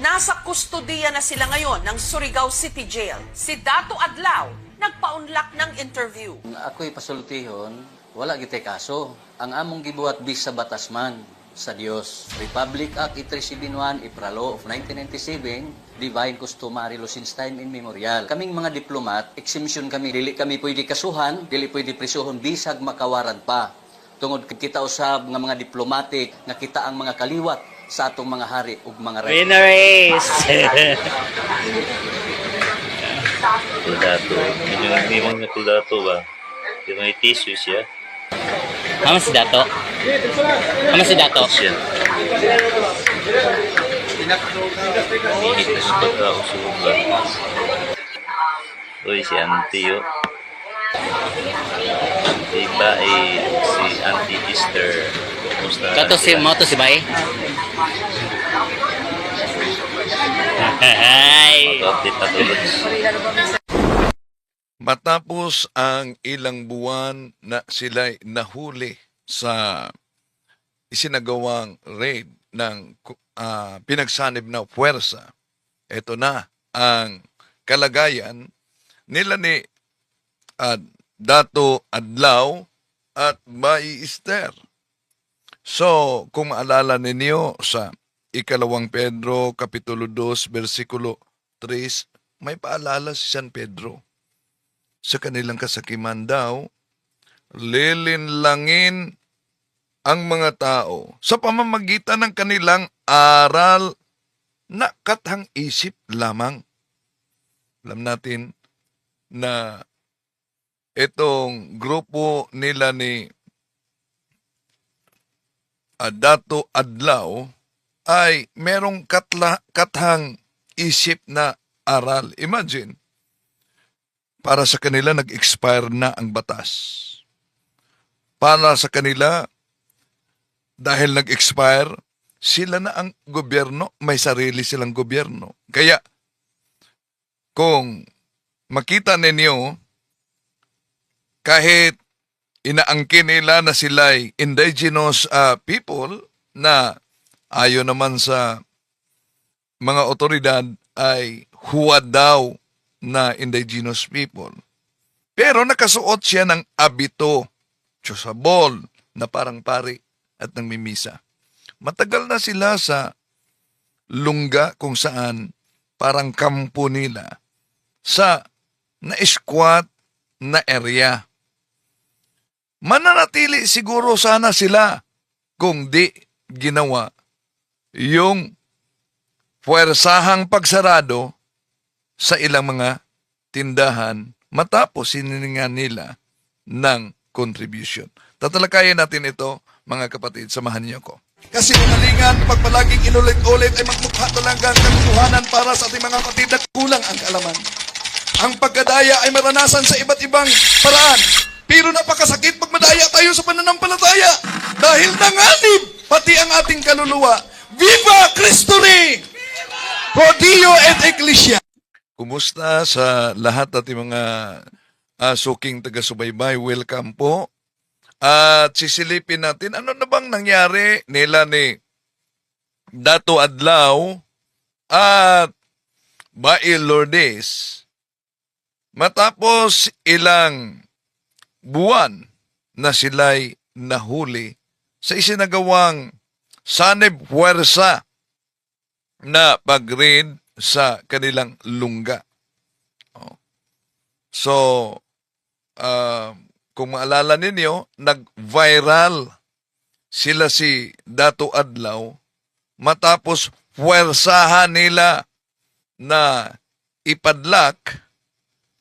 Nasa kustodiya na sila ngayon ng Surigao City Jail. Si Dato Adlaw nagpaunlak ng interview. Ako'y pasultihon, wala gitay kaso. Ang among gibuhat bis sa batas man sa Dios. Republic Act 371, Ipralo of 1997, Divine Customary Law since time immemorial. Kaming mga diplomat, exemption kami. Dili kami pwede kasuhan, dili pwede prisuhon, bisag makawaran pa. Tungod kita usab nga mga diplomatic, nga kita ang mga kaliwat sa atong mga hari ug mga rey. Winner is! Tuldato. Hindi mo nga tuldato ba? Yung may tissue siya. Ama si Dato? Ama si Dato? Siya. Minit na sa pagkausog ba? Uy, si Auntie, oh. Diba si Auntie Easter. Kato si mo to si Bay? Ay! Mag-update na tulad. Matapos ang ilang buwan na sila'y nahuli sa isinagawang raid ng pinagsanib na puwersa, ito na ang kalagayan nila ni Dato Adlaw at Bay Ester. So, kung maalala ninyo sa ikalawang Pedro, Kapitulo 2, versikulo 3, may paalala si San Pedro. Sa kanilang kasakiman daw, lilinlangin ang mga tao sa pamamagitan ng kanilang aral na kathang isip lamang. Alam natin na itong grupo nila ni Dato Adlaw ay merong kathang isip na aral. Imagine, para sa kanila nag-expire na ang batas. Para sa kanila, dahil nag-expire, sila na ang gobyerno, may sarili silang gobyerno. Kaya, kung makita ninyo, kahit inaangkin nila na sila'y indigenous people na ayon naman sa mga otoridad ay huwad daw na indigenous people. Pero nakasuot siya ng abito, chosabol, na parang pari at nangmimisa. Matagal na sila sa lungga kung saan parang kampo nila sa na-squat na area. Mananatili siguro sana sila kung di ginawa yung puwersahang pagsarado sa ilang mga tindahan matapos siningan nila ng contribution. Tatalakayin natin ito, mga kapatid. Samahan niyo ko. Kasi umalingan, pag palaging inulit-ulit ay magmukha talagang katotohanan para sa ating mga kapatid na kulang ang kaalaman. Ang pagkadaya ay maranasan sa iba't ibang paraan. Pero napakasakit pag madaya tayo sa pananampalataya. Dahil nanganib pati ang ating kaluluwa. Viva Cristo Rey! Pro Dio et Ecclesia! Kumusta sa lahat ating mga suking taga-subaybay? Welcome po. At sisilipin natin, ano na bang nangyari nila ni Dato Adlaw at Bay Lourdes matapos ilang buwan na sila'y nahuli sa isinagawang sanib puwersa na pag-raid sa kanilang lungga. So, kung maalala ninyo, nag-viral sila si Dato Adlaw matapos puwersahan nila na ipadlak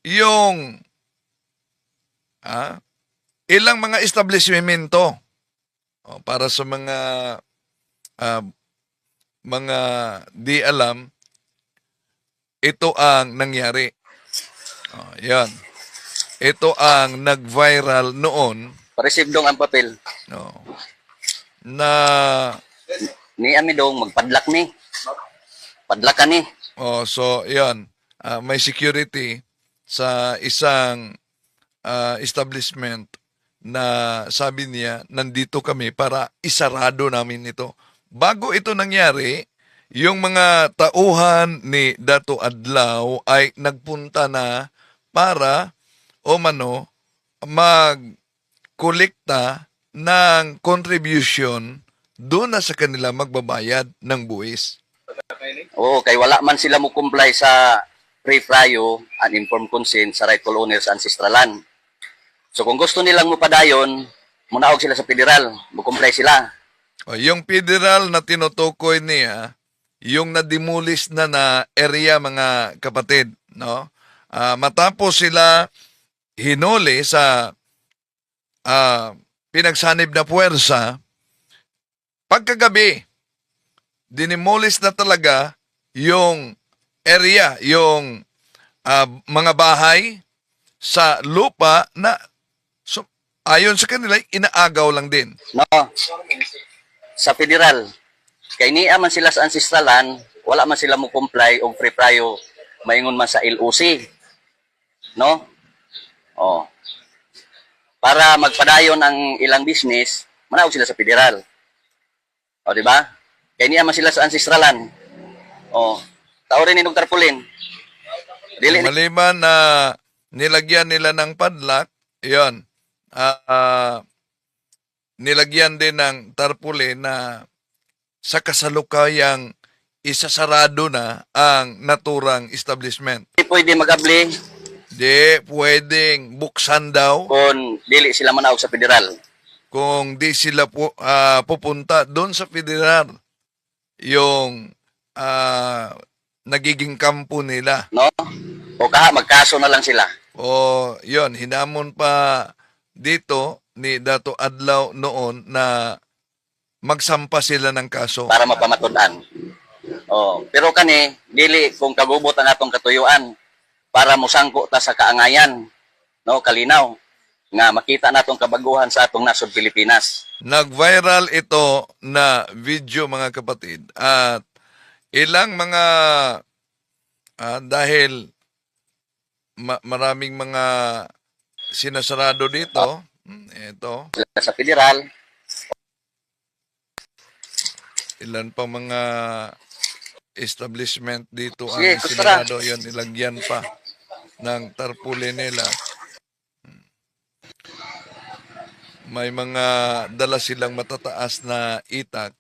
yung ilang mga establishmento para sa mga di alam, ito ang nangyari. Yan. Ito ang nag-viral noon. Pareceive dong ang papel. Na Ni ami dong magpadlak ni. Padlak ka ni. so yan. May security sa isang establishment na sabi niya, nandito kami para isarado namin ito. Bago ito nangyari, yung mga tauhan ni Dato Adlaw ay nagpunta na para magkolekta ng contribution doon na sa kanila magbabayad ng buwis. Oo, kay wala man sila mo comply sa free prayo and informed consent sa rightful owners ancestral land. So kung gusto nilang mupadayon, munaog sila sa federal, mo-comply sila. O, yung federal na tinutukoy niya, yung na-demolish na area, mga kapatid, no? Matapos sila hinuli sa pinagsanib na puwersa, pagkagabi, dinimolish na talaga yung area, yung mga bahay sa lupa na ayon sa kanila, inaagaw lang din. No? Sa federal, kay niya man sila sa ancestral land, wala man sila mo comply og free prayo, maingon man sa LOC. No? Oh. Para magpadayon ang ilang business, manawag sila sa federal. O, di ba? Kay niya man sila sa ancestral land. Oh. Tao rin inog tarpulin. Dili Maliban na nilagyan nila ng padlock, yon. Nilagyan din ng tarpaulin na sa kasalukuyang isasarado na ang naturang establishment. pwede mag-abli Di pwedeng buksan daw kung dili sila manawag sa federal. kung di sila pupunta doon sa federal yung nagiging kampo nila. No? O magkaso na lang sila. O yon, hinamon pa dito ni Dato Adlaw noon na magsampa sila ng kaso. Para mapamatudan. Oh, pero kani dili kung kagubot ang atong katuyuan para musangko ta sa kaangayan, no, kalinaw nga makita natong kabaguhan sa atong nasod Pilipinas. Nag-viral ito na video, mga kapatid, at ilang mga dahil maraming mga sinasarado dito. Ito, Sa federal, ilan pa mga establishment dito ang Sige, kusara. sinarado. Yun, ilagyan pa ng tarpaulin nila. May mga dala silang matataas na itak.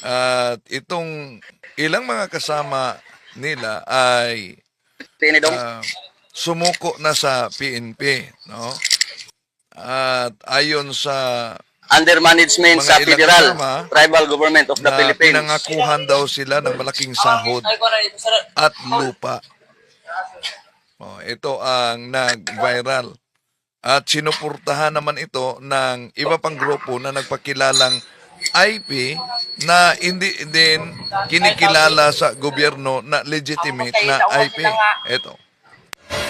At itong ilang mga kasama nila ay tinidong sumuko na sa PNP, no? At ayon sa under management mga sa ilang federal kasama, tribal government of the na Philippines. pinangakuhan daw sila ng malaking sahod at lupa. Ito ang nag-viral. At sinuportahan naman ito ng iba pang grupo na nagpakilalang IP na hindi din kinikilala sa gobyerno na legitimate na IP. Ito.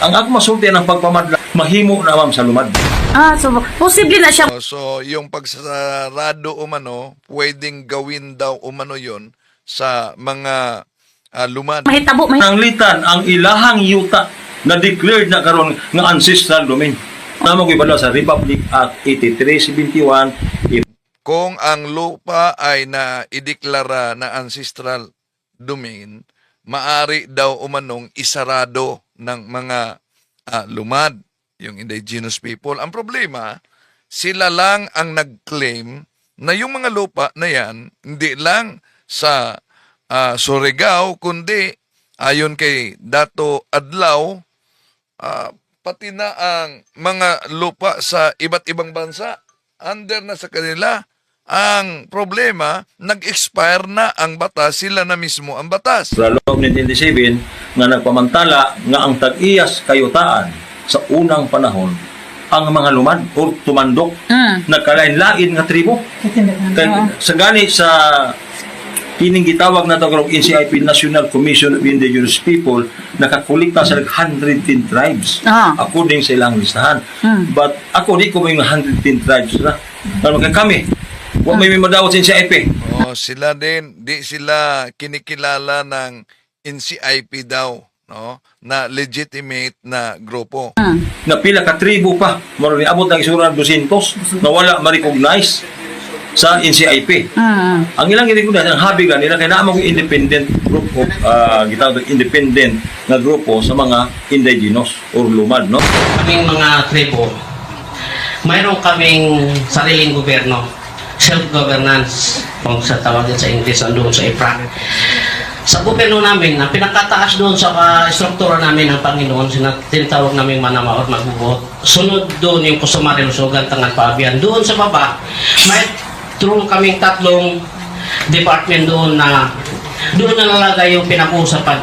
Ang ako masulti ng pagpamadla, mahimo na ma'am sa lumad. So posible na siya. So, yung pagsarado umano, pwedeng gawin daw umano yon sa mga lumad. Mahitabo, Nanglitan ang ilahang yuta na declared na karon nga ancestral domain. Namo ko ibala sa Republic Act 8371. Kung ang lupa ay naideklara na ancestral domain, maari daw umanong isarado ng mga lumad, yung indigenous people. Ang problema, sila lang ang nag-claim na yung mga lupa na yan, hindi lang sa Surigao, kundi ayon kay Dato Adlaw, pati na ang mga lupa sa iba't ibang bansa, under na sa kanila. Ang problema, nag-expire na ang batas, sila na mismo ang batas. Sa loob ng 1997 nga nagpamantala nga ang tag-iyas kayutaan sa unang panahon ang mga lumad o tumandok nagkalain-lain nga tribo. Sa gani sa kining gitawag na tawag NCIP, National Commission of Indigenous People, nakakolekta sa 110 tribes according sa ilang listahan. But ako di ko may 110 tribes na. Kami may madawat sa NCIP. Sila din, di sila kinikilala ng NCIP daw, no? Na legitimate na grupo. Na pila ka tribo pa, marami abot ng isura 200 na wala ma-recognize sa NCIP. Ang ilang rekomendasyon, ang habigan nila, kaya naman yung independent group of, gitawag independent na grupo sa mga indigenous or lumad, no? Kaming mga tribo, mayroon kaming sariling gobyerno, self-governance, kung sa tawagin sa English, doon sa IPRA. Sa gobyerno namin, ang pinakataas doon sa struktura namin ng Panginoon, tinatawag namin manama or magbubuot. Sunod doon yung customary lusugan, tangan paabian. Doon sa baba, may kaming tatlong department doon na nalalagay yung pinakusapan.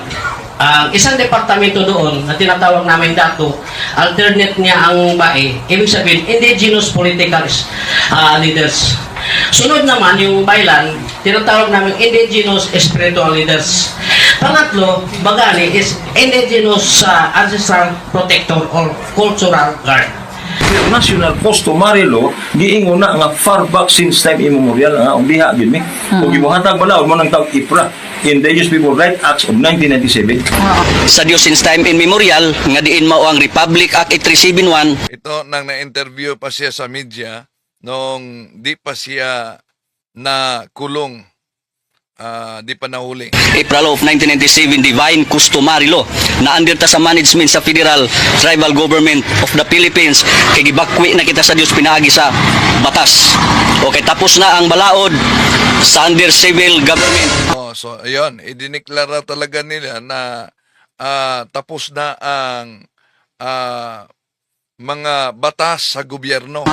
Ang isang departamento doon na tinatawag namin dato, alternate niya ang BAE, ibig sabihin, indigenous political leaders. Sunod naman yung Baylan, tinatawag namin indigenous spiritual leaders. Pangatlo, Bagani is indigenous ancestral protector or cultural guard. National customary law giingon na nga far back since time immemorial nga ang diha gid mi. Kung gibuhatag bala mo nang tawag IPRA, Indigenous People Rights Act of 1997. Sa Dios since time immemorial nga diin mao ang Republic Act 371. Ito nang na-interview pa siya sa media nung di pa siya na kulong, di pa nahuli. April of 1997 Divine Customary Law na under ta sa management sa Federal Tribal Government of the Philippines kay gibakwi na kita sa Dios pinaagi sa batas. Okay, tapos na ang balaod sa under civil government. So ayun, idiniklara talaga nila na tapos na ang mga batas sa gobyerno.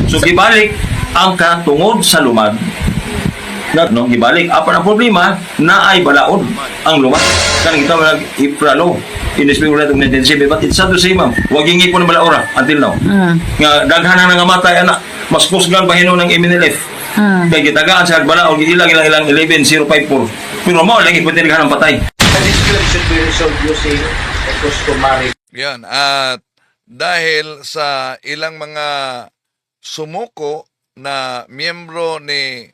So gibalik ang katungod sa lumad na no gibalik apan ang problema na ay balaod ang lumad kanang kita nag IPRA law in the spirit of 1997, but it's sad to say, ma'am, wag ingipon ng balaora until now nga daghan na nga matay anak mas kusgan bahinon ng MNLF kay gitagaan sa balaod ilang 11054 pero mo lagi pwede ng patay. Yan, at dahil sa ilang mga sumuko na miyembro ni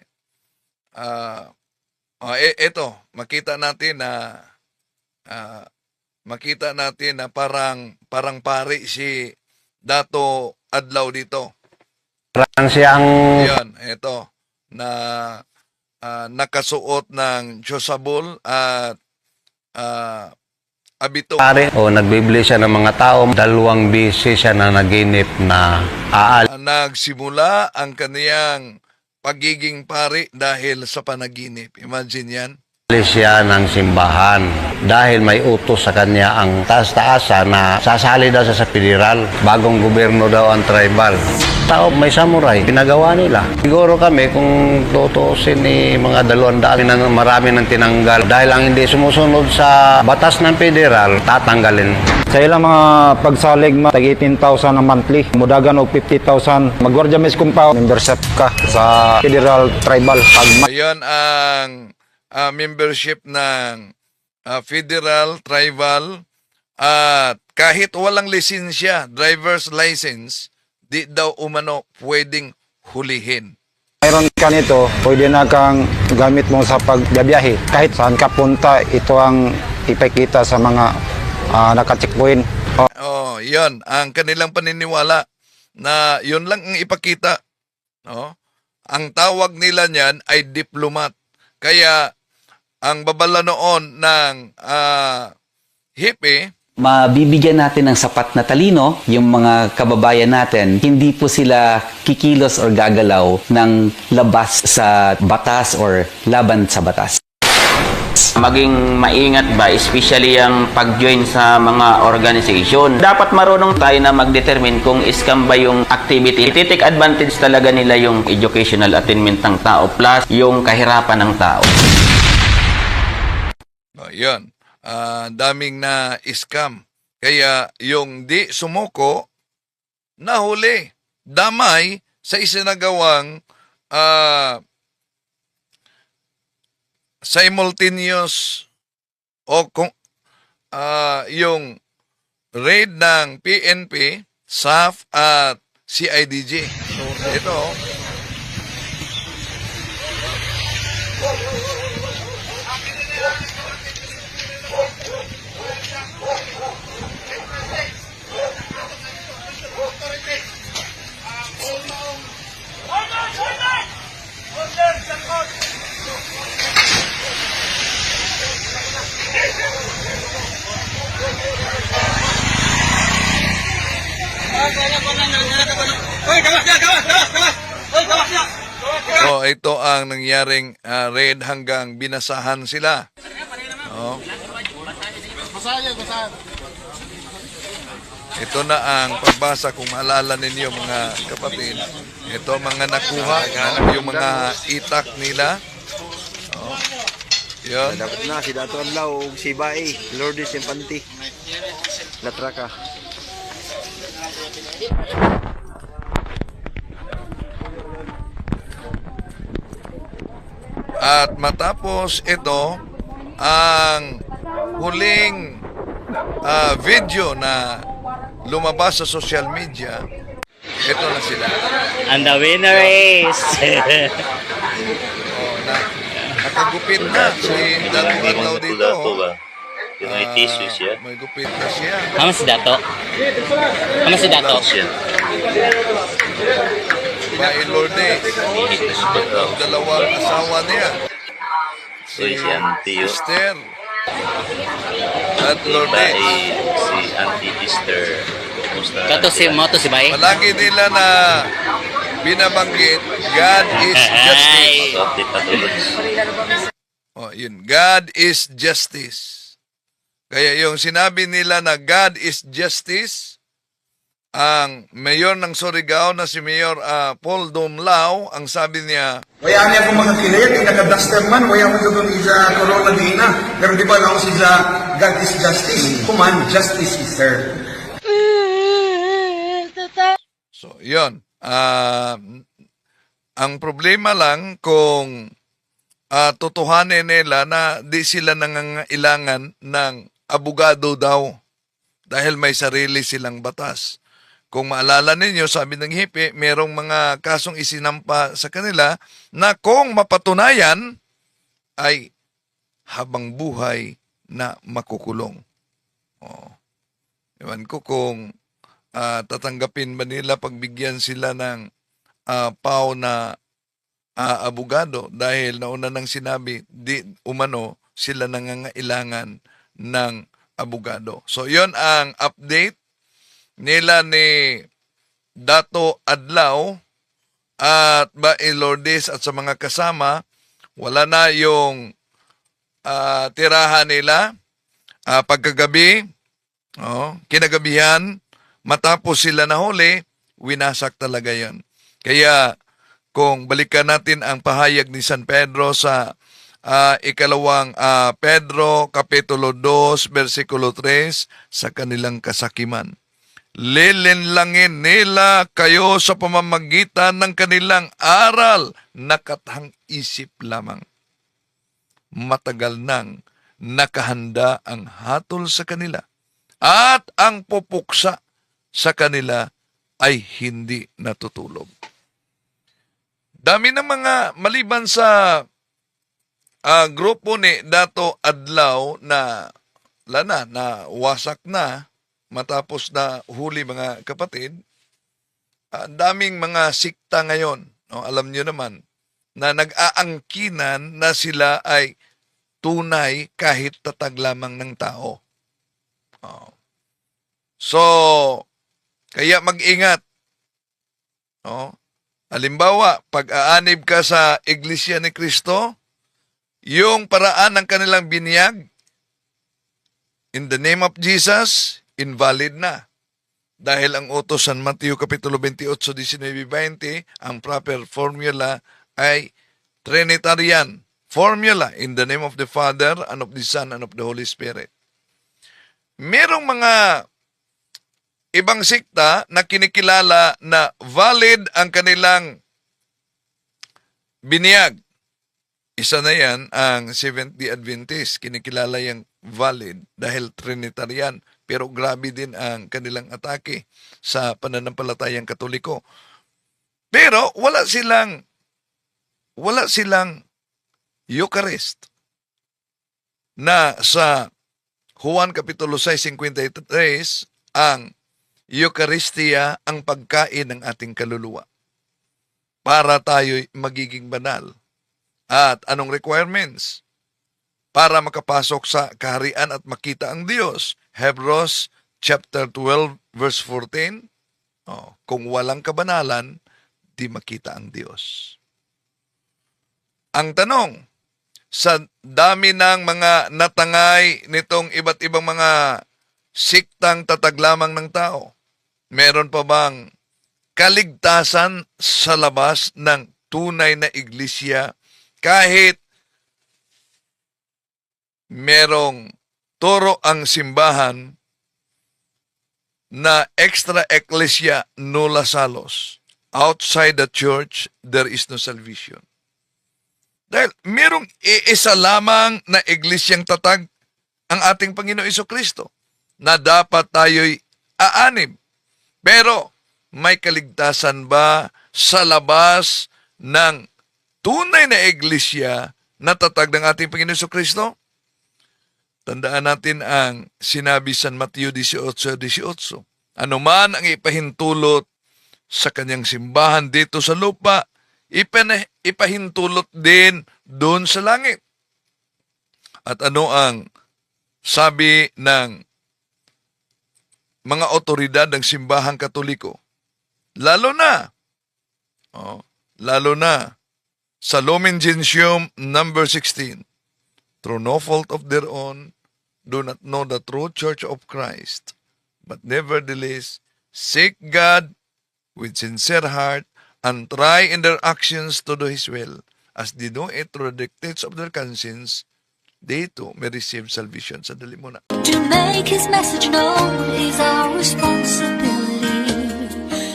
ito, makita natin na parang pari si Dato Adlaw dito. Yan, ito na nakasuot ng Diyosabol at abito. O nagbibili siya ng mga tao, 2 beses siya na naginip na Nagsimula ang kaniyang pagiging pari dahil sa panaginip. Imagine yan. siya ng simbahan dahil may utos sa kanya ang taas-taasa na sasali daw sa federal. Bagong gobyerno daw ang tribal. Tao, may samurai. Pinagawa nila. Siguro kami kung tutusin ni mga 200 na marami nang tinanggal. Dahil ang hindi sumusunod sa batas ng federal, tatanggalin. Sa ilang mga pagsalig, tag 18,000 na monthly. Mudagan o 50,000. Magwardya mes kumpaw. Membership ka sa federal tribal. Ayan ang membership ng federal, tribal, at kahit walang lisensya, driver's license, di daw umano pwedeng hulihin. Mayroon ka nito, pwede na kang gamit mo sa pagbiyahe. Kahit saan ka punta, ito ang ipakita sa mga naka-checkpoint. Yun, ang kanilang paniniwala na yun lang ang ipakita. Ang tawag nila niyan ay diplomat. Kaya ang babala noon ng hippie, mabibigyan natin ng sapat na talino yung mga kababayan natin. Hindi po sila kikilos or gagalaw ng labas sa batas or laban sa batas. Maging maingat ba, especially ang pag-join sa mga organization. Dapat marunong tayo na mag-determine kung scam ba yung activity. I-take advantage talaga nila yung educational attainment ng tao plus yung kahirapan ng tao. Yun, daming na scam. Kaya yung di sumuko, nahuli, damay sa isinagawang simultaneous o kung yung raid ng PNP, SAF at CIDG. So ito, ito ang nangyaring raid hanggang binasahan sila. Oh. Ito na ang pagbasa kung maalala ninyo mga kapatid. Ito mga nakuha, yung mga itak nila. Oh. Yun. Dapat na si Dato Adlaw ug si Bae, Lourdes Infante. Latraka. At matapos ito, ang huling video na lumabas sa social media, ito na sila. And the winner is... Nakagupit na si Dato Adlaw Mga dito. Dato ba? Yung may tissue siya. May gupit na siya. Kama si Dato? Kama si Dato? Siya. Bae Lourdes. Init na siya daw. Dalawang asawa niya. Uy, si Auntie yun. Esther. At Si Lourdes. Bae, si Auntie Easter. Kumusta? Kato si Moto si Bay? Palagi nila na binabanggit, God is justice. Mag-update pa tulad. Oh, yun. God is justice. Kaya yung sinabi nila na God is justice, ang mayor ng Surigao na si Mayor Paul Dumlao, ang sabi niya, Waya niya kung mga kinayat, naka-duster man, waya mo doon sa corona di na. Pero di ba lang ako sa God is justice? Kuman, justice is sir. so yun. Ang problema lang kung tutuhanin nila na di sila nangangailangan ng abogado daw dahil may sarili silang batas. Kung maalala ninyo, sabi ng hipi, merong mga kasong isinampa sa kanila na kung mapatunayan ay habang buhay na makukulong. Oh. Ewan ko kung tatanggapin ba nila pagbigyan sila ng pao na abogado dahil nauna nang sinabi di umano sila nangangailangan ng abogado. So yon ang update nila ni Dato Adlaw at Bae Lourdes at sa mga kasama. Wala na yung tirahan nila pagkagabi, kinagabihan, matapos sila nahuli, winasak talaga yon. Kaya kung balikan natin ang pahayag ni San Pedro sa ikalawang Pedro, Kapitulo 2, versikulo 3, sa kanilang kasakiman. Lilinlangin nila kayo sa pamamagitan ng kanilang aral na katang isip lamang. Matagal nang nakahanda ang hatol sa kanila at ang pupuksa sa kanila ay hindi natutulog. Dami ng mga maliban sa grupo ni Dato Adlaw na wasak na matapos na huli mga kapatid. Daming mga sikta ngayon. No? Alam nyo naman na nag-aangkinan na sila ay tunay kahit tatag lamang ng tao. So, kaya mag-ingat. Halimbawa, pag-aanib ka sa Iglesia ni Cristo, yung paraan ng kanilang binyag, in the name of Jesus, invalid na. Dahil ang utos San Mateo Kapitulo 28, 19-20, ang proper formula ay Trinitarian formula in the name of the Father, and of the Son, and of the Holy Spirit. Merong mga ibang sikta na kinikilala na valid ang kanilang binyag. Isa na yan ang Seventh-day Adventist. Kinikilala yung valid dahil Trinitarian. Pero grabe din ang kanilang atake sa pananampalatayang Katoliko. Pero wala silang Eucharist na sa Juan Kapitulo 6:53 ang Eucharistia ang pagkain ng ating kaluluwa para tayo magiging banal. At anong requirements para makapasok sa kaharian at makita ang Diyos? Hebrews chapter 12 verse 14. Kung walang kabanalan, di makita ang Diyos. Ang tanong, sa dami ng mga natangay nitong iba't ibang mga siktang tatag lamang ng tao, meron pa bang kaligtasan sa labas ng tunay na iglesia kahit merong turo ang simbahan na extra ecclesia nulla salus? Outside the church, there is no salvation. Dahil merong iisa lamang na iglesyang tatag ang ating Panginoon Jesucristo na dapat tayo'y aanib. Pero may kaligtasan ba sa labas ng tunay na iglesia na tatag ng ating Panginoon Jesucristo? Tandaan natin ang sinabi San Mateo 18:18. Ano man ang ipahintulot sa kanyang simbahan dito sa lupa, ipahintulot din doon sa langit. At ano ang sabi ng mga otoridad ng simbahang Katoliko? Lalo na sa Lumen Gentium number 16, through no fault of their own, do not know the true church of Christ, but nevertheless seek God with sincere heart, and try in their actions to do His will, as they do it through the dictates of their conscience, they too may receive salvation. Sandali muna. To make His message known is our responsibility.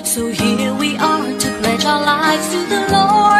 So here we are to pledge our lives to the Lord.